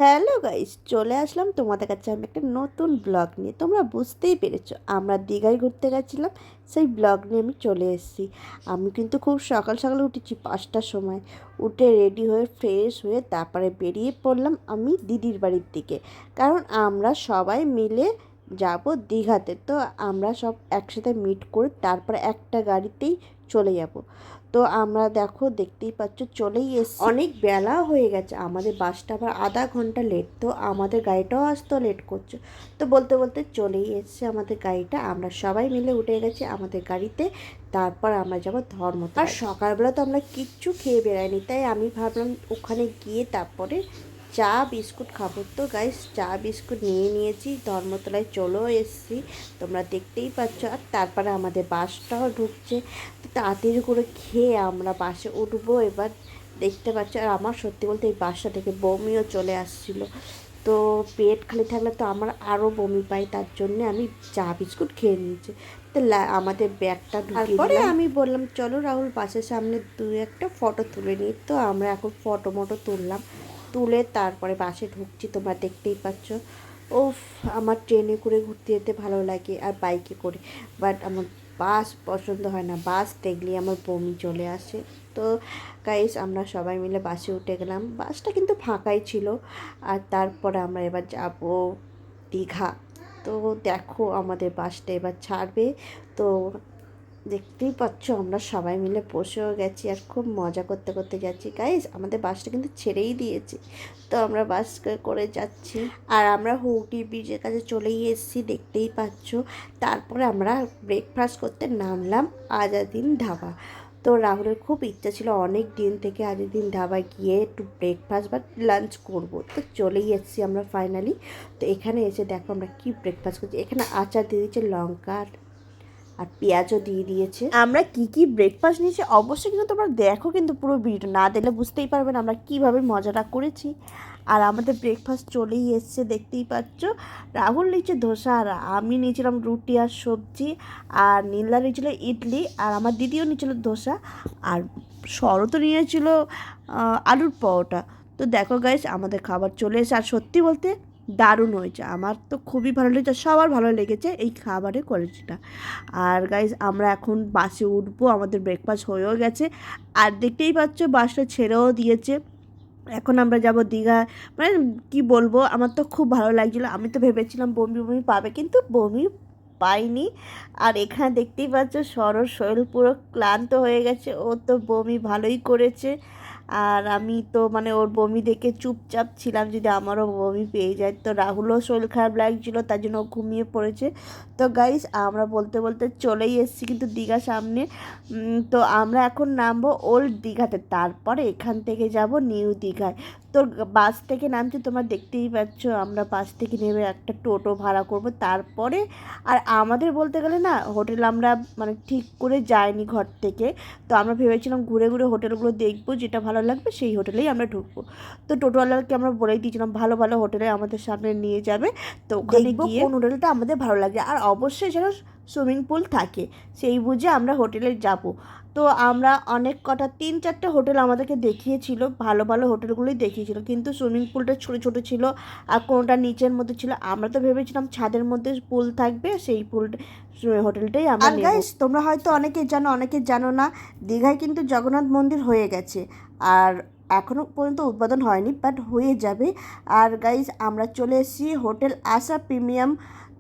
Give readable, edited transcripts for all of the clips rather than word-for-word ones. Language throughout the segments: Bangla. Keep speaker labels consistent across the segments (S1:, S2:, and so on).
S1: হ্যালো গাইস, চলে আসলাম তোমাদের কাছে আমি একটা নতুন ব্লগ নিয়ে। তোমরা বুঝতেই পেরেছো আমরা দীঘায় ঘুরতে গেছিলাম, সেই ব্লগ নিয়ে আমি চলে এসেছি। আমি কিন্তু খুব সকাল সকালে উঠেছি, 5টার সময় উঠে রেডি হয়ে ফ্রেশ হয়ে তারপরে বেরিয়ে পড়লাম আমি দিদির বাড়ির দিকে। কারণ আমরা সবাই মিলে যাব দীঘাতে, তো আমরা সব একসাথে মিট করে তারপরে একটা গাড়িতেই চলে যাব। তো আমরা দেখতেই পাচ্ছ চলেই এসছি, অনেক বেলা হয়ে গেছে, আমাদের বাসটা আবার আধা ঘন্টা লেট, তো আমাদের গাড়িটাও আসতেও লেট করছে। তো বলতে বলতে চলেই এসছে আমাদের গাড়িটা, আমরা সবাই মিলে উঠে গেছি আমাদের গাড়িতে। তারপর আমরা যাবো ধর্মতলা। আর সকালবেলা তো আমরা কিচ্ছু খেয়ে বেড়াইনি, তাই আমি ভাবলাম ওখানে গিয়ে তারপরে চা বিস্কুট খাবো। তো গাইস চা বিস্কুট নিয়ে নিয়েছি, ধর্মতলায় চলেও এসেছি, তোমরা দেখতেই পাচ্ছ। আর তারপরে আমাদের বাসটাও ঢুকছে, তো তাড়াতাড়ি করে খেয়ে আমরা বাসে উঠবো এবার। দেখতে পাচ্ছ, আর আমার সত্যি বলতে এই বাসটা থেকে বমিও চলে আসছিল। তো পেট খালি থাকলে তো আমার আরও বমি পাই, তার জন্যে আমি চা বিস্কুট খেয়ে নিয়েছি। তো আমাদের ব্যাগটা তারপরে আমি বললাম চলো রাহুল বাসের সামনে দু একটা ফটো তুলে নিই। তো আমরা এখন ফটো মটো তুললাম, তুলে তারপরে বাসে ঢুকছি, তোমরা দেখতেই পাচ্ছ। উফ, আমার ট্রেনে করে ঘুরতে যেতে ভালো লাগে আর বাইকে করে, বাট আমার বাস পছন্দ হয় না, বাস দেখলে আমার বমি চলে আসে। তো গাইস আমরা সবাই মিলে বাসে উঠে গেলাম, বাসটা কিন্তু ফাঁকাই ছিল। আর তারপরে আমরা এবার যাব দীঘা। তো দেখো আমাদের বাসটা এবার ছাড়বে, তো দেখতেই পাচ্ছ আমরা সবাই মিলে বসেও গেছি আর খুব মজা করতে করতে যাচ্ছি। গাইস আমাদের বাসটা কিন্তু ছেড়েই দিয়েছে, তো আমরা বাস করে যাচ্ছি। আর আমরা হুগলি ব্রিজের কাছে চলেই এসেছি, দেখতেই পাচ্ছ। তারপরে আমরা ব্রেকফাস্ট করতে নামলাম আজাদিন ধাবা। তো রাহুলের খুব ইচ্ছা ছিল অনেক দিন থেকে আজাদিন ধাবায় গিয়ে একটু ব্রেকফাস্ট বা লাঞ্চ করব, তো চলেই এসেছি আমরা ফাইনালি। তো এখানে এসে দেখো আমরা কি ব্রেকফাস্ট করছি, এখানে আচার দিয়ে দিয়েছে, লঙ্কা আর পেঁয়াজও দিয়ে দিয়েছে। আমরা কি কি ব্রেকফাস্ট নিয়েছি অবশ্যই কিন্তু তোমরা দেখো, কিন্তু পুরো ভিডিও না দিলে বুঝতেই পারবে না আমরা কীভাবে মজাটা করেছি। আর আমাদের ব্রেকফাস্ট চলেই এসছে, দেখতেই পাচ্ছ। রাহুল নিয়েছে ধোসা, আর আমি নিয়েছিলাম রুটি আর সবজি, আর নীলা নিয়েছিল ইডলি, আর আমার দিদিও নিয়েছিল ধোসা, আর শরৎও নিয়েছিল আলুর পরোটা। তো দেখো গাইস আমাদের খাবার চলে এসে, আর সত্যি বলতে দারুণ হয়েছে, আমার তো খুবই ভালো লেগেছে, সবার ভালো লেগেছে এই খাবারের কোয়ালিটিটা। আর গাইজ আমরা এখন বাসে উঠবো, আমাদের ব্রেকফাস্ট হয়েও গেছে, আর দেখতেই পাচ্ছ বাসটা ছেড়েও দিয়েছে। এখন আমরা যাব দীঘা। মানে কি বলবো, আমার তো খুব ভালো লাগছিলো, আমি তো ভেবেছিলাম বমি বমি পাবে, কিন্তু বমি পাইনি। আর এখানে দেখতেই পাচ্ছ শরীর পুরো ক্লান্ত হয়ে গেছে, ও তো বমি ভালোই করেছে। আর আমি তো মানে ওর বমি দেখে চুপচাপ ছিলাম, যদি আমারও বমি পেয়ে যায়। তো রাহুলও শরীর খারাপ লাগছিলো, তার জন্য ও ঘুমিয়ে পড়েছে। তো গাইস আমরা বলতে বলতে চলেই এসেছি কিন্তু দীঘা সামনে। তো আমরা এখন নামবো ওল্ড দীঘাতে, তারপরে এখান থেকে যাব নিউ দীঘায়। তো বাস থেকে নামছি, তোমরা দেখতেই পাচ্ছ। আমরা বাস থেকে নেমে একটা টোটো ভাড়া করব তারপরে। আর আমাদের বলতে গেলে না, হোটেল আমরা মানে ঠিক করে যাইনি ঘর থেকে, তো আমরা ভেবেছিলাম ঘুরে ঘুরে হোটেলগুলো দেখবো, যেটা ভালো লাগবে সেই হোটেলেই আমরা ঢুকবো। তো টোটোওয়ালাকে আমরা বলেই দিয়েছিলাম ভালো ভালো হোটেলে আমাদের সামনে নিয়ে যাবে, তো ওখানে গিয়ে কোন হোটেলটা আমাদের ভালো লাগে, আর অবশ্যই যেন সুইমিং পুল থাকে সেই বুঝে আমরা হোটেলে যাব। তো আমরা অনেক কটা 3-4টে হোটেল আমাদেরকে দেখিয়েছিল, ভালো ভালো হোটেলগুলোই দেখিয়েছিল, কিন্তু সুইমিং পুলটা ছোটো ছোটো ছিল, আর কোনোটা নিচের মধ্যে ছিল। আমরা তো ভেবেছিলাম ছাদের মধ্যে পুল থাকবে, সেই পুলটা হোটেলটাই আমরা নেব। গাইস তোমরা হয়তো অনেকে জানো অনেকে জানো না, দীঘায় কিন্তু জগন্নাথ মন্দির হয়ে গেছে, আর এখনও পর্যন্ত উদ্বোধন হয়নি, বাট হয়ে যাবে। আর গাইস আমরা চলে এসেছি হোটেল আশা প্রিমিয়াম।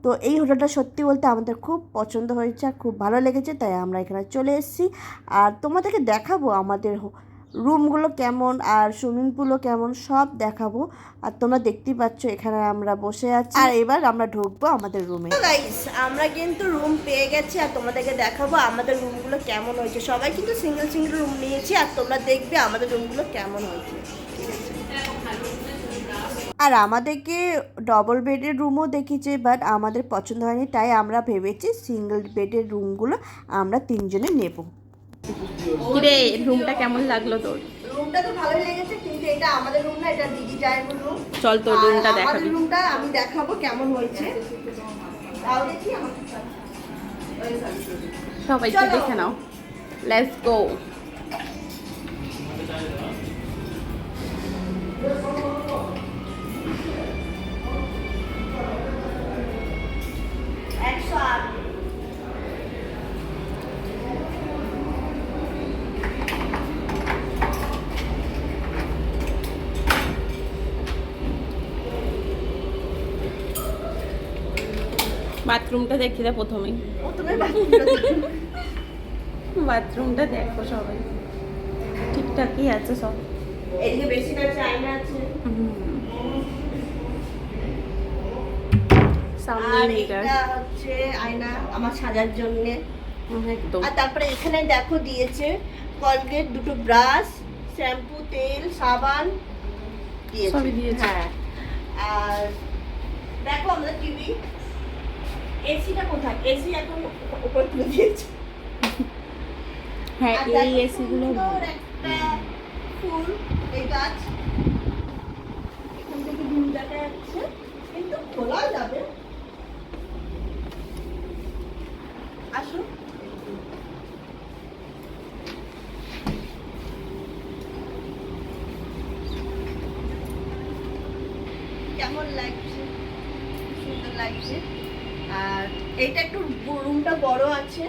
S1: তো এই হোটেলটা সত্যি বলতে আমাদের খুব পছন্দ হয়েছে আর খুব ভালো লেগেছে, তাই আমরা এখানে চলে এসেছি। আর তোমাদেরকে দেখাবো আমাদের রুমগুলো কেমন আর সুইমিং পুলও কেমন, সব দেখাবো। আর তোমরা দেখতেই পাচ্ছ এখানে আমরা বসে আছি, আর এবার আমরা ঢুকবো আমাদের রুমে। গাইস আমরা কিন্তু রুম পেয়ে গেছি, আর তোমাদেরকে দেখাবো আমাদের রুমগুলো কেমন হয়েছে। সবাই কিন্তু সিঙ্গেল সিঙ্গেল রুম নিয়েছি, আর তোমরা দেখবে আমাদের রুমগুলো কেমন হয়েছে। আর আমাদেরকে ডবল বেডের রুমও দেখিয়েছে, বাট আমাদের পছন্দ হয়নি, তাই আমরা ভেবেছি সিঙ্গেল বেডের রুমগুলো আমরা 3জনে নেব।
S2: কিরে রুমটা কেমন লাগলো তোর?
S1: রুমটা তো ভালোই লেগেছে, কিন্তু এটা আমাদের রুম না, এটা দিদি জায়ের রুম।
S2: চল তোর রুমটা দেখাবি।
S1: আমাদের রুমটা আমি দেখাবো কেমন হয়েছে, তাও দেখি
S2: সবাইকে দেখে নাও, লেটস গো। বাথরুমটা দেখি দে প্রথমেই।
S1: প্রথমে বাথরুমটা দেখো।
S2: বাথরুমটা দেখো সবাই, ঠিকঠাকই আছে সব।
S1: এদিকে বেসিন আছে, আয়না আছে।
S2: সামনে
S1: আর
S2: মিটার
S1: এটা হচ্ছে আয়না আমার সাজার জন্য।
S2: একদম।
S1: আর তারপরে এখানে দেখো দিয়েছে কলগেট, দুটো ব্রাশ, শ্যাম্পু, তেল, সাবান
S2: সবই দিয়েছে।
S1: হ্যাঁ। আর দেখো আমাদের টিভি, এসিটা কোথায়? এসি এখন উপর তুলে দিয়েছে।
S2: হ্যাঁ,
S1: আর
S2: এই
S1: দেখো
S2: এসি গুলো
S1: সুন্দর একটা ফুল, এই গাছ এখান থেকে ভিউ দেখা যাচ্ছে, কিন্তু খোলা যাবে। আসো। কেমন লাগছে? সুন্দর লাগছে। আর এইটা একটু রুমটা বড় আছে।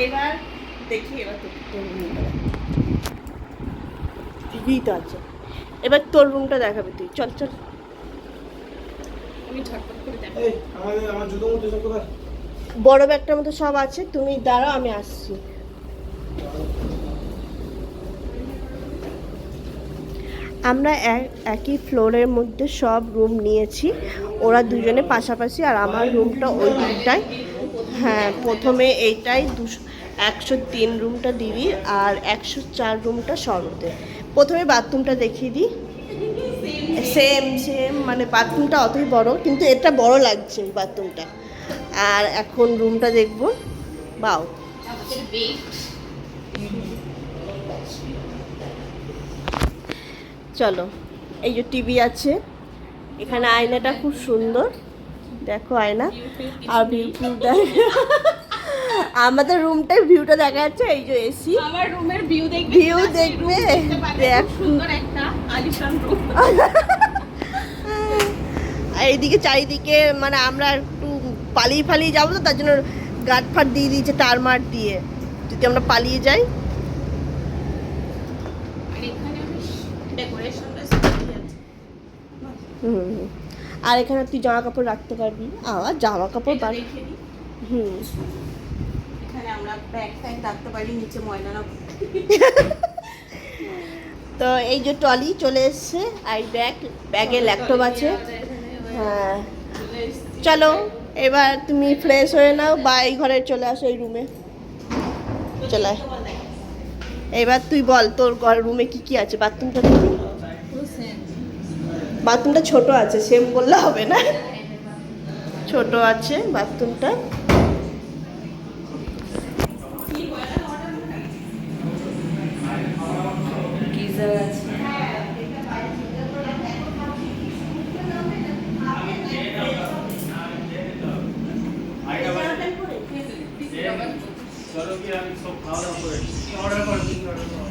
S1: এবার দেখি, এবার টিভি তো আছে, এবার তোর রুমটা দেখাবে তুই। চল চল।
S2: আমি ঝটপট করে দেখো।
S3: এই আমার জুতো মুতো সব কোথায়?
S1: বড় ব্যাগটার মতো সব আছে, তুমি দাঁড়াও আমি আসছি। আমরা একই ফ্লোরের মধ্যে সব রুম নিয়েছি, ওরা দুজনে পাশাপাশি, আর আমার রুমটা ওই দিকটায়। হ্যাঁ, প্রথমে এইটাই 103 রুমটা দিদির, আর 104 রুমটা শরতের। প্রথমে বাথরুমটা দেখিয়ে দিই। সেম সেম, মানে বাথরুমটা অতই বড়, কিন্তু এটা বড় লাগছে বাথরুমটা। আর এখন রুমটা দেখবো। বাও,
S2: আমাদের বেড।
S1: চলো। এই যে টিভি আছে, এখানে আয়নাটা খুব সুন্দর, দেখো আয়না। আর ভিউ দেখ, আমাদের রুমটায় ভিউটা দেখা যাচ্ছে। এই যে এসি,
S2: আমার রুমের ভিউ দেখবে।
S1: ভিউ দেখবে। দেখ
S2: সুন্দর একটা আলিশান রুম।
S1: এইদিকে চারিদিকে, মানে আমরা একটু পালিয়ে ফালিয়ে যাবো তো, তার জন্য গার্ড ফাট দিয়ে দিয়েছে, টারমার দিয়ে, যদি আমরা পালিয়ে যাই।
S2: আর এখানে ডেকোরেশনটা আছে।
S1: হুম, আর এখানে তুই জামা কাপড় রাখতে পারবি। আবার জামা কাপড়
S2: এটা রেখে দিই।
S1: হুম।
S2: এখানে আমরা ব্যাগ ট্যাগ রাখতে পারি, নিচে ময়লা না।
S1: তো এই যে ট্রলি চলে এসছে, আর ব্যাগে ল্যাপটপ আছে। হ্যাঁ, চলো এবার তুমি ফ্রেশ হয়ে নাও, বা এই ঘরে চলে আসো, এই রুমে চলে আয়। এবার তুই বল তোর রুমে কি কি আছে। বাথরুমটা দেখি, বাথরুমটা ছোট আছে, সেম বললে হবে না, ছোট আছে বাথরুমটা।
S2: গিজার আছে।
S3: চলো কি আমি সব খাওয়া দাওয়া করে অর্ডার করো, কি অর্ডার করো?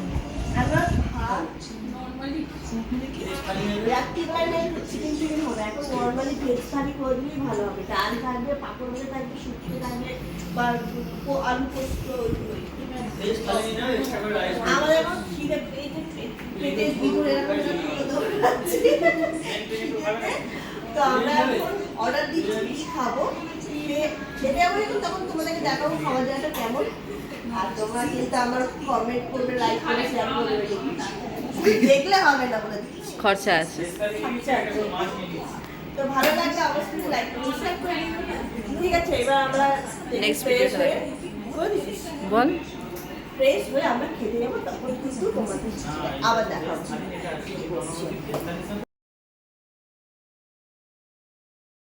S2: নরমালি
S1: রাত্রিবেলায় চিকেন চিকেন হবে, এখন নর্মালি ভেজ থালি করে দিলেই ভালো হবে। ডাল থাকবে, পাঁপড় ভাজা থাকবে, শুক্তো থাকবে, বা আলু পোস্ত, ওইগুলোই।
S3: ভেজ থালি না, এক্সট্রা করে রাইস।
S1: আমাদের এখন খিদে পেটের ভিতরে এরকম তো আমরা এখন অর্ডার দিচ্ছি, কি খাবো খেতে যাবো এখন, তখন তোমাদেরকে দেখাবো খাওয়া দাওয়াটা কেমন। আর তোমরা কিন্তু আমার কমেন্ট করবে, লাইক করে, শেয়ার করবে, দেখলে হবে না বলে দিচ্ছি।
S2: খরচা আছে।
S1: আচ্ছা, তো ভালো লাগলে অবশ্যই লাইক করে শেয়ার করে দিন। ঠিক আছে, এবার আমরা
S2: Next
S1: ফ্রেশ
S2: video
S1: হয়ে
S2: বল।
S1: ফ্রেশ হয়ে আমরা খেতে যাবো, তখন কিন্তু তোমাদের সাথে আবার দেখা হচ্ছে।